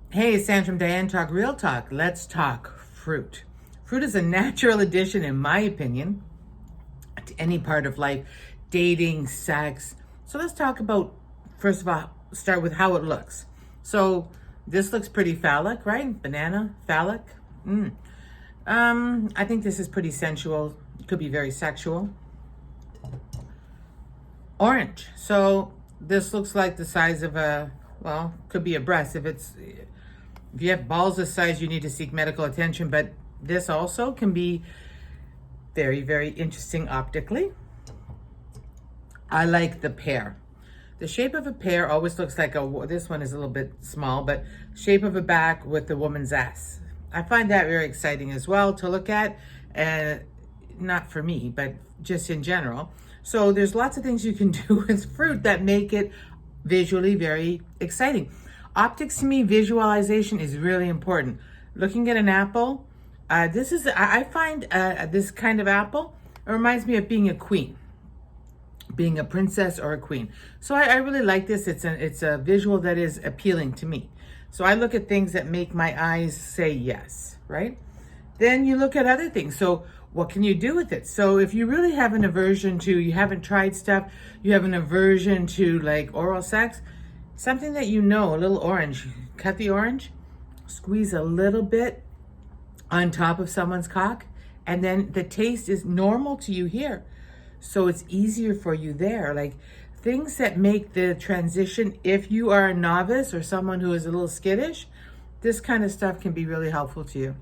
Hey, it's Sam from DianeTalk, Real Talk. Let's talk fruit. Fruit is a natural addition, in my opinion, to any part of life, dating, sex. So let's talk about, first of all, start with how it looks. So this looks pretty phallic, right? Banana, phallic. I think this is pretty sensual. It could be very sexual. Orange. So this looks like the size of could be a breast. If you have balls this size, you need to seek medical attention, but this also can be very, very interesting optically. I like the pear. The shape of a pear always looks like this one is a little bit small, but shape of a back with the woman's ass. I find that very exciting as well to look at, and not for me, but just in general. So there's lots of things you can do with fruit that make it visually very exciting. Optics to me, visualization is really important. Looking at an apple, I find this kind of apple, it reminds me of being a queen, being a princess or a queen. So I really like this. It's a visual that is appealing to me. So I look at things that make my eyes say yes, right? Then you look at other things. So what can you do with it? So if you really have an aversion to, you haven't tried stuff, you have an aversion to like oral sex, something that a little orange, cut the orange, squeeze a little bit on top of someone's cock, and then the taste is normal to you here. So it's easier for you there. Like things that make the transition, if you are a novice or someone who is a little skittish, this kind of stuff can be really helpful to you.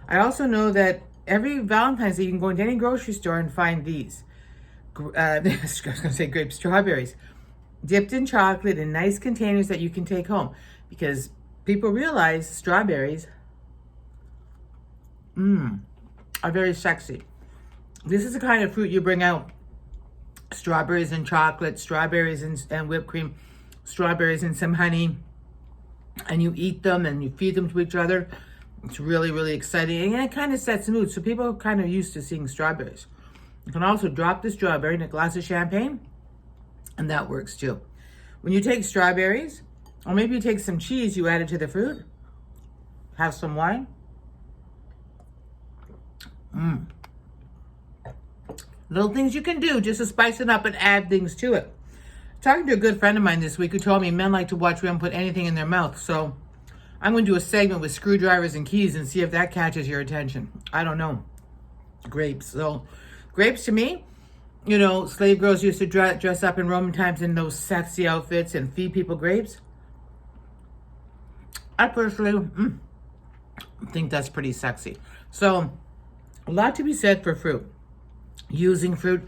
I also know that every Valentine's Day, you can go into any grocery store and find these. I was going to say grape strawberries, dipped in chocolate in nice containers that you can take home, because people realize strawberries are very sexy. This is the kind of fruit you bring out. Strawberries and chocolate, strawberries and whipped cream, strawberries and some honey, and you eat them and you feed them to each other. It's really, really exciting, and it kind of sets the mood. So people are kind of used to seeing strawberries. You can also drop the strawberry in a glass of champagne, and that works too. When you take strawberries, or maybe you take some cheese, you add it to the fruit, have some wine. Little things you can do just to spice it up and add things to it. Talking to a good friend of mine this week who told me men like to watch women put anything in their mouth. So I'm going to do a segment with screwdrivers and keys and see if that catches your attention. I don't know. Grapes. So grapes to me, slave girls used to dress up in Roman times in those sexy outfits and feed people grapes. I personally think that's pretty sexy. So a lot to be said for fruit. Using fruit,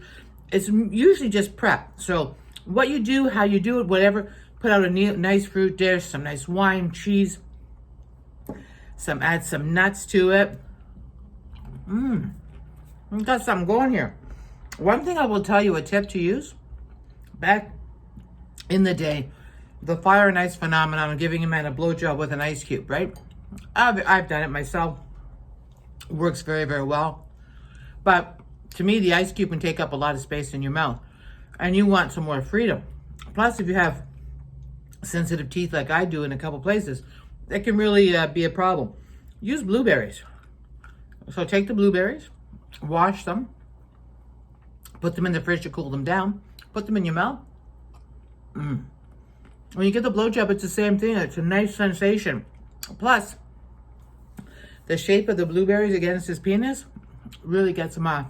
it's usually just prep. So what you do, how you do it, whatever, put out a nice fruit dish, some nice wine, cheese, add some nuts to it. We've got something going here. One thing I will tell you, a tip to use, back in the day, the fire and ice phenomenon of giving a man a blowjob with an ice cube, right? I've done it myself. It works very, very well. But to me, the ice cube can take up a lot of space in your mouth, and you want some more freedom. Plus, if you have sensitive teeth like I do in a couple places, that can really be a problem. Use blueberries. So take the blueberries, wash them, put them in the fridge to cool them down, put them in your mouth. When you get the blowjob, it's the same thing. It's a nice sensation. Plus, the shape of the blueberries against his penis really gets him off.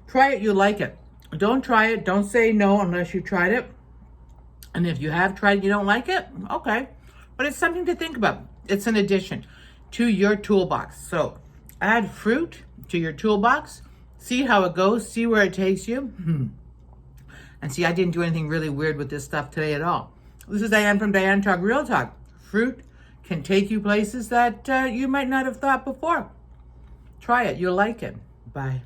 Try it, you'll like it. Don't try it, don't say no unless you tried it. And if you have tried it, you don't like it, okay. But it's something to think about. It's an addition to your toolbox. So add fruit to your toolbox, see how it goes, see where it takes you. And see, I didn't do anything really weird with this stuff today at all. This is Diane from DianeTalk, Real Talk. Fruit can take you places that you might not have thought before. Try it, you'll like it. Bye.